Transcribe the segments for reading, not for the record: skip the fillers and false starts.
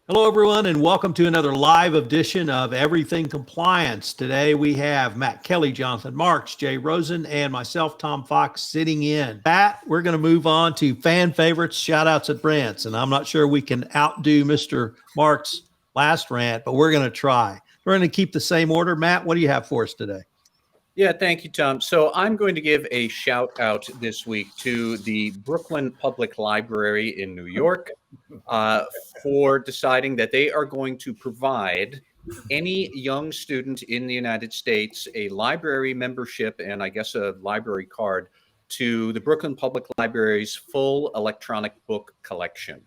Hello, everyone, and welcome to another live edition of Everything Compliance. Today we have Matt Kelly, Jonathan Marks, Jay Rosen, and myself, Tom Fox, sitting in. Matt, we're going to move on to fan favorites, shout outs and rants. And I'm not sure we can outdo Mr. Marks' last rant, but we're going to try. We're going to keep the same order. Matt, what do you have for us today? Yeah, thank you, Tom. So I'm going to give a shout out this week to the Brooklyn Public Library in New York for deciding that they are going to provide any young student in the United States a library membership and I guess a library card to the Brooklyn Public Library's full electronic book collection.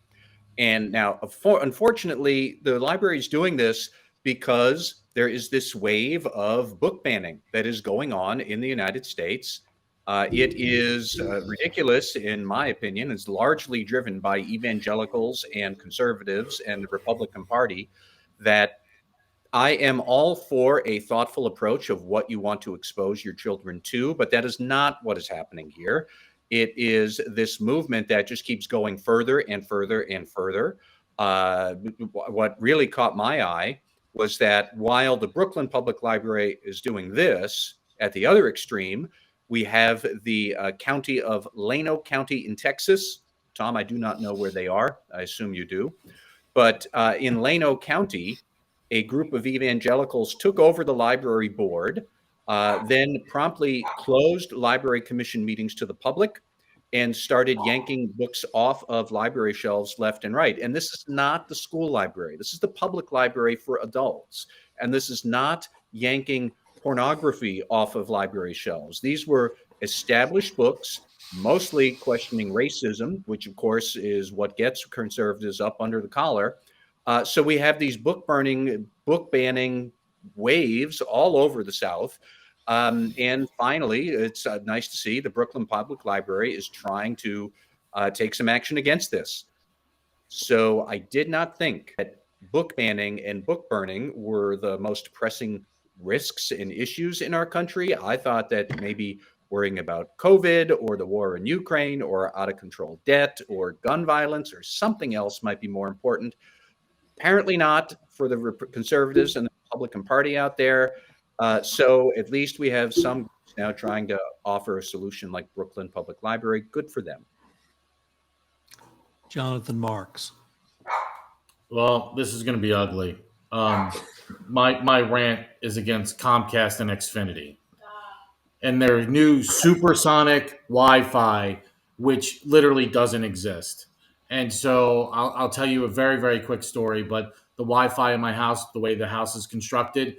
And now, unfortunately, the library is doing this because there is this wave of book banning that is going on in the United States. It is ridiculous, in my opinion. It's largely driven by evangelicals and conservatives and the Republican Party. That I am all for a thoughtful approach of what you want to expose your children to, but that is not what is happening here. It is this movement that just keeps going further and further and further. What really caught my eye was that while the Brooklyn Public Library is doing this, at the other extreme, we have the county of Llano County in Texas. Tom, I do not know where they are. I assume you do. But in Llano County, a group of evangelicals took over the library board, then promptly closed library commission meetings to the public and started yanking books off of library shelves left and right. And this is not the school library. This is the public library for adults. And this is not yanking pornography off of library shelves. These were established books, mostly questioning racism, which of course is what gets conservatives up under the collar. So we have these book banning waves all over the South. And finally, it's nice to see the Brooklyn Public Library is trying to take some action against this. So I did not think that book banning and book burning were the most pressing risks and issues in our country. I thought that maybe worrying about COVID or the war in Ukraine or out of control debt or gun violence or something else might be more important. Apparently not for the conservatives and the Republican Party out there. So at least we have some groups now trying to offer a solution like Brooklyn Public Library. Good for them. Jonathan Marks. Well, this is going to be ugly. My rant is against Comcast and Xfinity and their new supersonic Wi-Fi, which literally doesn't exist. And so I'll tell you a very, very quick story, but the Wi-Fi in my house, the way the house is constructed,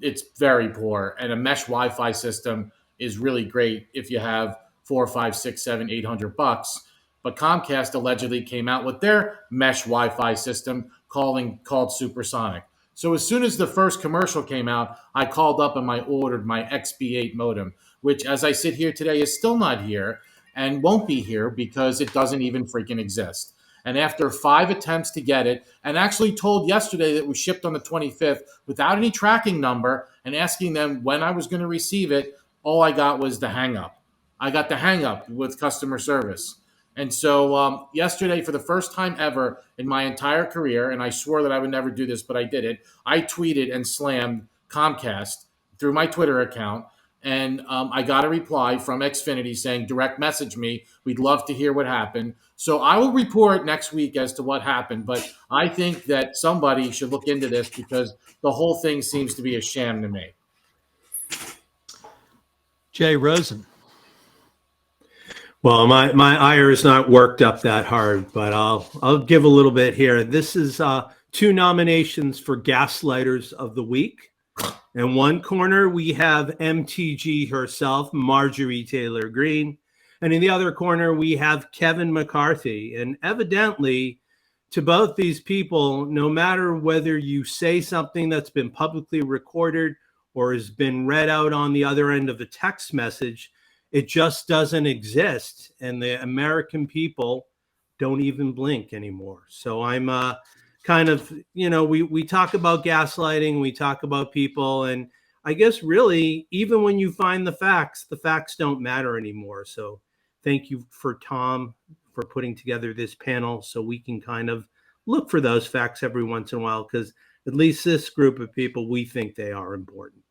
it's very poor. And a mesh Wi-Fi system is really great if you have 4, 5, 6, 7, $800. But Comcast allegedly came out with their mesh Wi-Fi system called Supersonic. So as soon as the first commercial came out, I called up and I ordered my XB8 modem, which as I sit here today is still not here and won't be here because it doesn't even freaking exist. And after 5 attempts to get it, and actually told yesterday that it was shipped on the 25th without any tracking number and asking them when I was going to receive it, all I got was the hang up. I got the hang up with customer service. And so yesterday, for the first time ever in my entire career, and I swore that I would never do this, but I did it, I tweeted and slammed Comcast through my Twitter account. And I got a reply from Xfinity saying, direct message me. We'd love to hear what happened. So I will report next week as to what happened. But I think that somebody should look into this because the whole thing seems to be a sham to me. Jay Rosen. Well, my ire is not worked up that hard, but I'll give a little bit here. This is 2 nominations for Gaslighters of the Week. In one corner, we have MTG herself, Marjorie Taylor Greene. And in the other corner, we have Kevin McCarthy. And evidently, to both these people, no matter whether you say something that's been publicly recorded or has been read out on the other end of a text message, it just doesn't exist. And the American people don't even blink anymore. So I'm kind of, we talk about gaslighting, we talk about people, and I guess really, even when you find the facts don't matter anymore. So thank you for Tom for putting together this panel so we can kind of look for those facts every once in a while, because at least this group of people, we think they are important.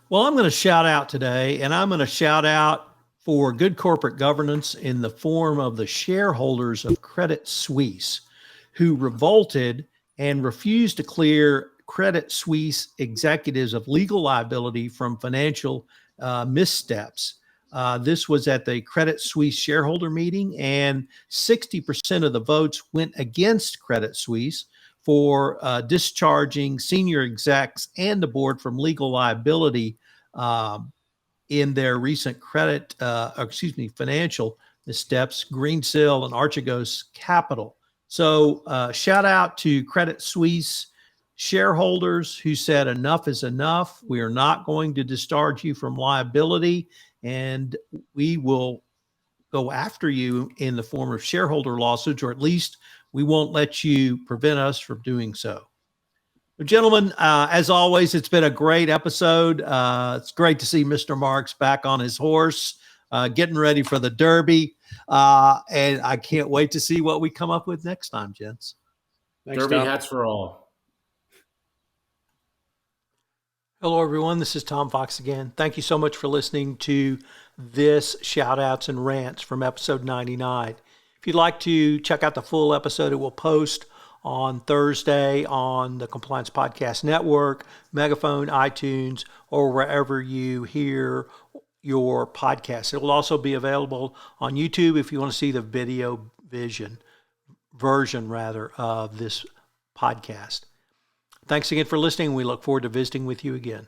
Well, I'm going to shout out today, and I'm going to shout out for good corporate governance in the form of the shareholders of Credit Suisse, who revolted and refused to clear Credit Suisse executives of legal liability from financial missteps. This was at the Credit Suisse shareholder meeting, and 60% of the votes went against Credit Suisse for discharging senior execs and the board from legal liability in their recent financial missteps, Greensill and Archegos Capital. So shout out to Credit Suisse shareholders who said enough is enough. We are not going to discharge you from liability, and we will go after you in the form of shareholder lawsuits, or at least we won't let you prevent us from doing so. Well, gentlemen, as always, it's been a great episode. It's great to see Mr. Marks back on his horse, getting ready for the Derby. And I can't wait to see what we come up with next time, gents. Thanks, Derby Tom. hats for all. Hello, everyone. This is Tom Fox again. Thank you so much for listening to this Shout Outs and Rants from episode 99. If you'd like to check out the full episode, it will post on Thursday on the Compliance Podcast Network, Megaphone, iTunes, or wherever you hear your podcast. It will also be available on YouTube if you want to see the video version of this podcast. Thanks again for listening. We look forward to visiting with you again.